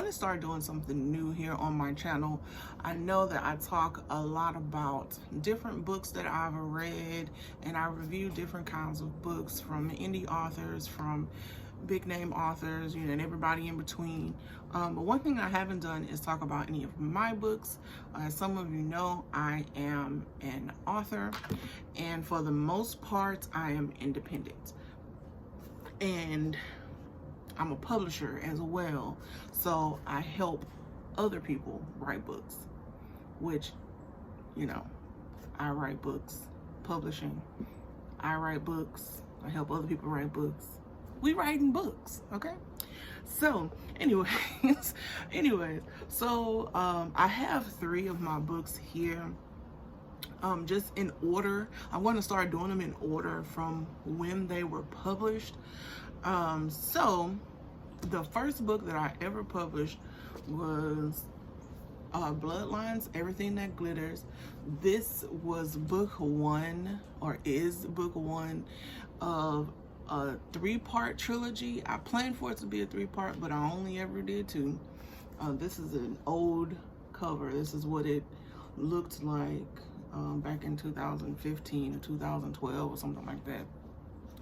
want to start doing something new here on my channel. I know that I talk a lot about different books that I've read, and I review different kinds of books from indie authors, from big name authors, and everybody in between. But one thing I haven't done is talk about any of my books. As some of you know, I am an author, and for the most part, I am independent. And I'm a publisher as well, so I help other people write books, which, I write books, publishing, I write books, I help other people write books. We writing books, okay? So anyways, so I have 3 of my books here, just in order. I'm going to start doing them in order from when they were published. So the first book that I ever published was Bloodlines, Everything That Glitters. This was book 1, or is book 1 of a 3-part trilogy. I planned for it to be a 3-part, but I only ever did 2. This is an old cover. This is what it looked like back in 2015 or 2012 or something like that.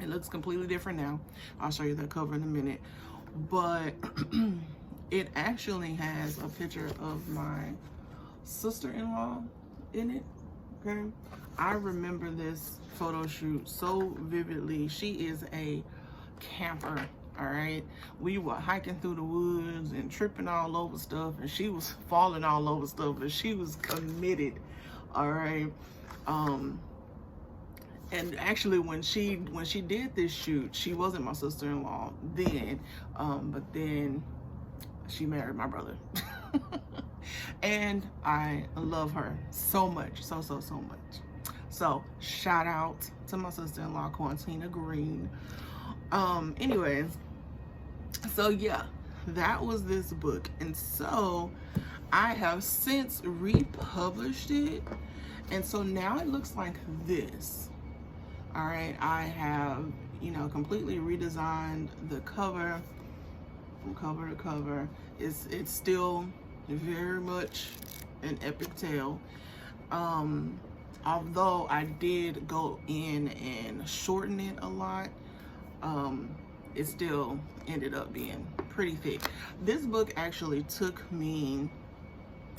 It looks completely different now. I'll show you that cover in a minute. But it actually has a picture of my sister-in-law in it, okay? I remember this photo shoot so vividly. She is a camper, all right? We were hiking through the woods and tripping all over stuff, and she was falling all over stuff, but she was committed, all right? And actually, when she did this shoot, she wasn't my sister-in-law then, but then she married my brother. And I love her so much, so much. So shout out to my sister-in-law, Quantina Green. Anyways, so yeah, that was this book. And so I have since republished it, and so now it looks like this. All right, I have, completely redesigned the cover from cover to cover. It's still very much an epic tale. Although I did go in and shorten it a lot, it still ended up being pretty thick. This book actually took me,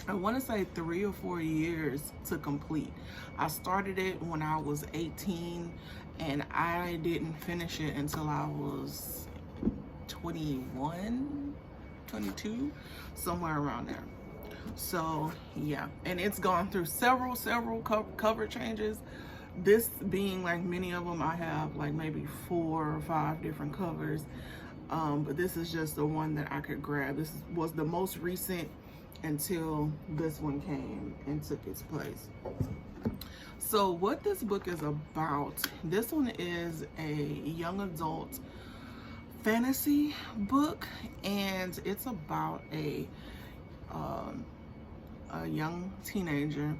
I want to say 3 or 4 years to complete. I started it when I was 18, and I didn't finish it until I was 21, 22, somewhere around there. So yeah, and it's gone through several cover changes. This being like many of them, I have like maybe 4 or 5 different covers, but this is just the one that I could grab. This was the most recent until this one came and took its place. So what this book is about, this one is a young adult fantasy book, and it's about a young teenager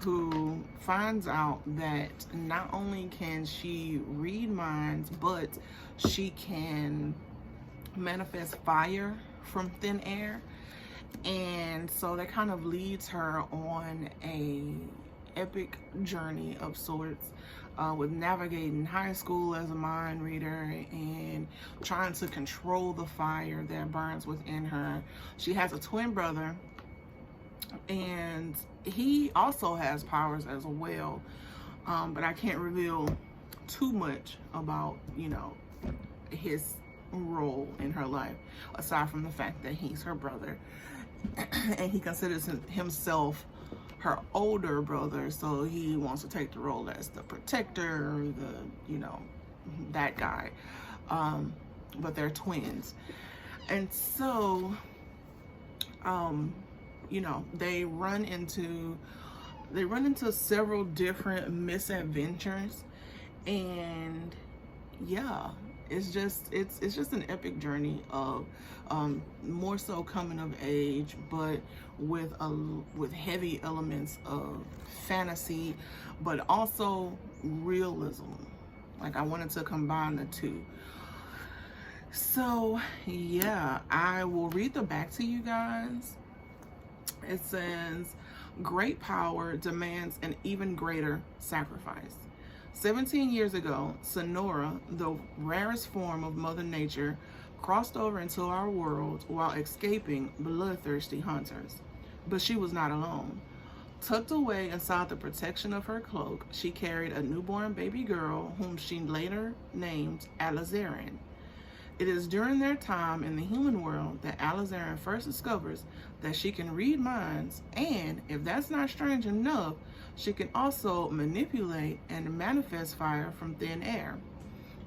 who finds out that not only can she read minds, but she can manifest fire from thin air. And so that kind of leads her on a epic journey of sorts, with navigating high school as a mind reader and trying to control the fire that burns within her. She has a twin brother, and he also has powers as well, but I can't reveal too much about, his role in her life, aside from the fact that he's her brother. And he considers himself her older brother, so he wants to take the role as the protector, that guy. But they're twins. And so, they run into several different misadventures, and yeah, it's just an epic journey of more so coming of age, but with heavy elements of fantasy, but also realism. Like, I wanted to combine the two. So yeah, I will read the back to you guys. It says, great power demands an even greater sacrifice. 17 years ago, Sonora, the rarest form of Mother Nature, crossed over into our world while escaping bloodthirsty hunters. But she was not alone. Tucked away inside the protection of her cloak, she carried a newborn baby girl whom she later named Alizarin. It is during their time in the human world that Alizarin first discovers that she can read minds, and if that's not strange enough, she can also manipulate and manifest fire from thin air.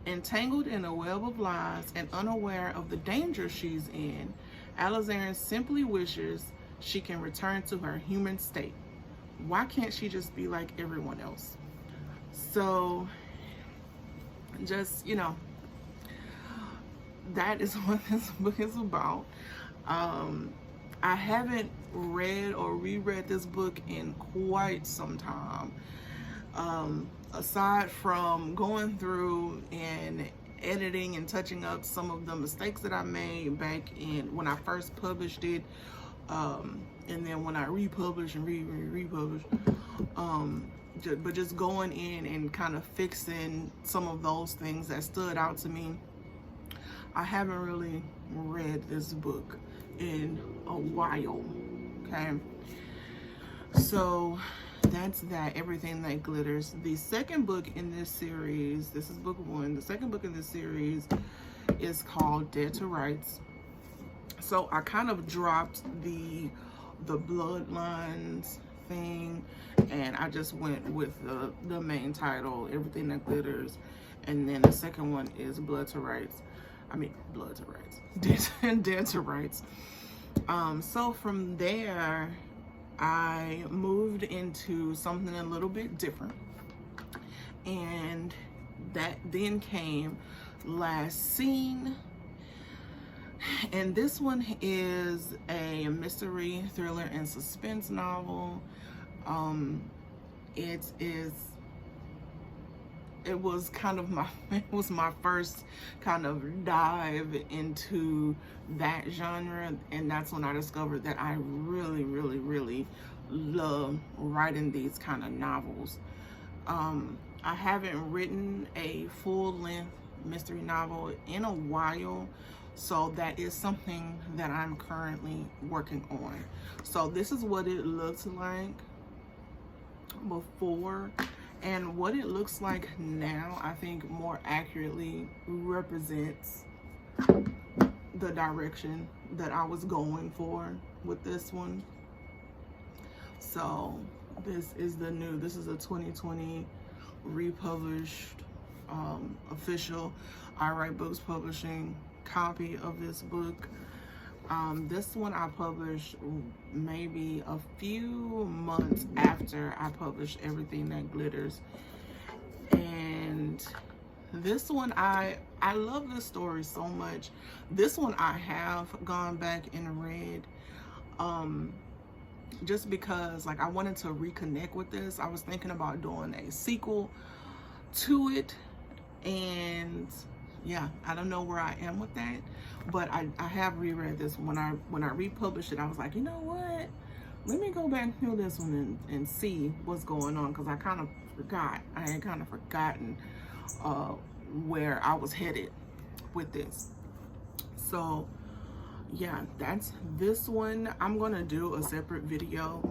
Entangled in a web of lies and unaware of the danger she's in, Alizarin simply wishes she can return to her human state. Why can't she just be like everyone else? So, just, that is what this book is about. I haven't read or reread this book in quite some time. Aside from going through and editing and touching up some of the mistakes that I made back in when I first published it, and then when I republished and republished, but just going in and kind of fixing some of those things that stood out to me. I haven't really read this book in a while, okay? So that's that, Everything That Glitters. The second book in this series, this is book one, the second book in this series is called Dead to Rights. So I kind of dropped the bloodlines thing, and I just went with the main title, Everything That Glitters, and then the second one is Blood to Rights. Blood to Rights, Dead to Rights. So from there, I moved into something a little bit different, and that then came Last Seen. And this one is a mystery, thriller, and suspense novel. It was kind of my first kind of dive into that genre, and that's when I discovered that I really, really, really love writing these kind of novels. I haven't written a full-length mystery novel in a while, so that is something that I'm currently working on. So this is what it looks like before, and what it looks like now, I think more accurately represents the direction that I was going for with this one. So this is a 2020 republished official I Write Books Publishing copy of this book. This one I published maybe a few months after I published Everything That Glitters. And this one, I love this story so much. This one I have gone back and read, just because I wanted to reconnect with this. I was thinking about doing a sequel to it, and yeah, I don't know where I am with that, but I have reread this. When I republished it, I was like, you know what? Let me go back through this one and see what's going on, because I kind of forgot. I had kind of forgotten where I was headed with this. So yeah, that's this one. I'm gonna do a separate video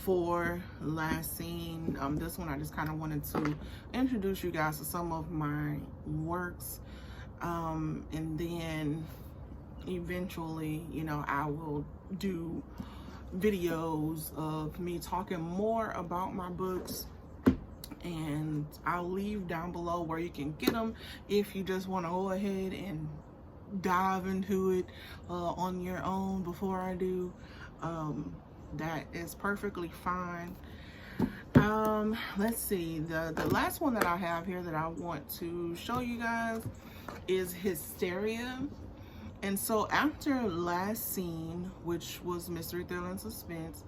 for Last Seen. This one I just kind of wanted to introduce you guys to some of my works, and then eventually, I will do videos of me talking more about my books, and I'll leave down below where you can get them if you just want to go ahead and dive into it on your own before I do. That is perfectly fine. Let's see, the last one that I have here that I want to show you guys is Hysteria. And so after Last Seen, which was mystery, thriller, and suspense,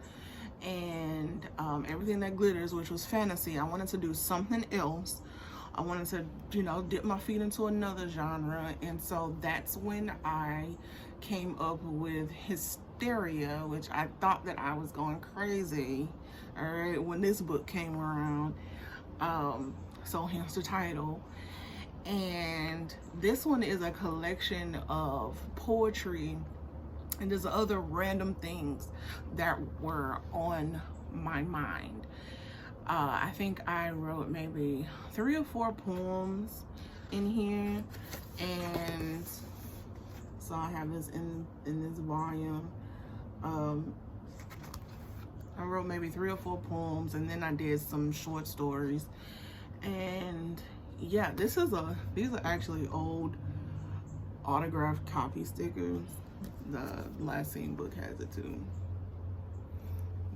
and Everything That Glitters, which was fantasy, I wanted to do something else. I wanted to, you know, dip my feet into another genre. And so that's when I came up with Hysteria, which I thought that I was going crazy, all right, when this book came around. So hence the title. And this one is a collection of poetry and there's other random things that were on my mind. I think I wrote maybe 3 or 4 poems in here, and so I have this in this volume. I wrote maybe 3 or 4 poems, and then I did some short stories. And yeah, these are actually old autographed copy stickers. The Last Seen book has it too.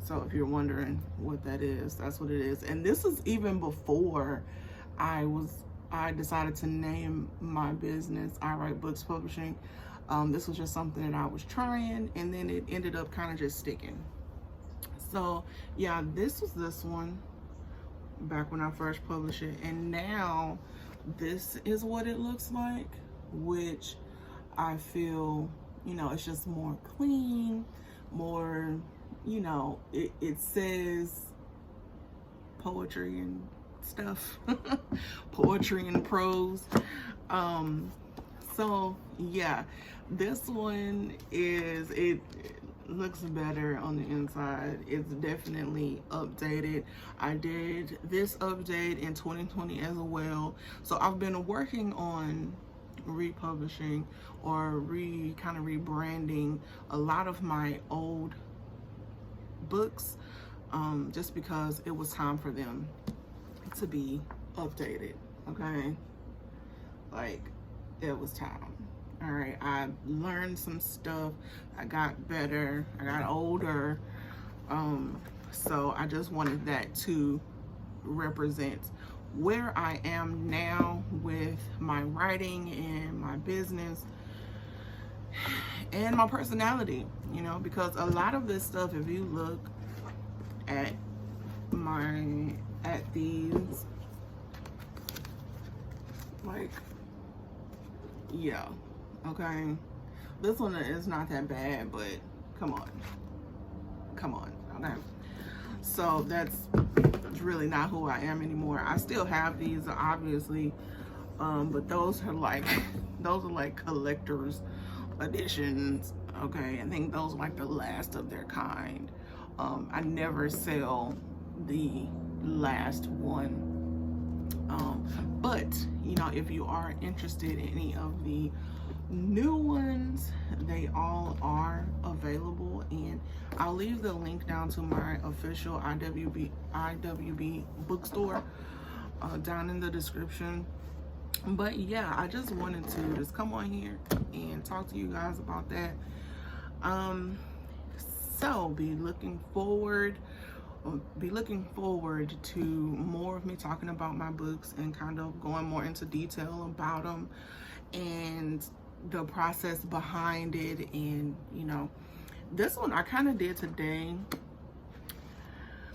So if you're wondering what that is, that's what it is. And this is even before I decided to name my business I Write Books Publishing. This was just something that I was trying, and then it ended up kind of just sticking. So yeah, this was this one back when I first published it, and now this is what it looks like, which I feel, you know, it's just more clean, more, you know, it says poetry and stuff, poetry and prose. So yeah, this one it looks better on the inside. It's definitely updated. I did this update in 2020 as well. So I've been working on republishing or kind of rebranding a lot of my old books, just because it was time for them to be updated. Okay, like it was time. All right, I learned some stuff, I got better, I got older, so I just wanted that to represent where I am now with my writing and my business and my personality, you know, because a lot of this stuff, if you look at these, like, yeah, okay, this one is not that bad, but come on, okay. So that's really not who I am anymore. I still have these, obviously, but those are like collector's editions. Okay, I think those are like the last of their kind. I never sell the last one. But you know, if you are interested in any of the new ones, they all are available, and I'll leave the link down to my official IWB bookstore down in the description. But yeah, I just wanted to just come on here and talk to you guys about that. So be looking forward to more of me talking about my books and kind of going more into detail about them and the process behind it. And you know, this one I kind of did today,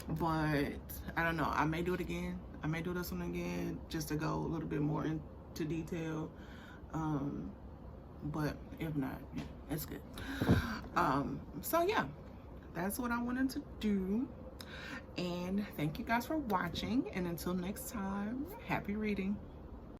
but I don't know, I may do it again. I may do this one again just to go a little bit more into detail, but if not, yeah, it's good. So yeah, that's what I wanted to do, and thank you guys for watching, and until next time, happy reading.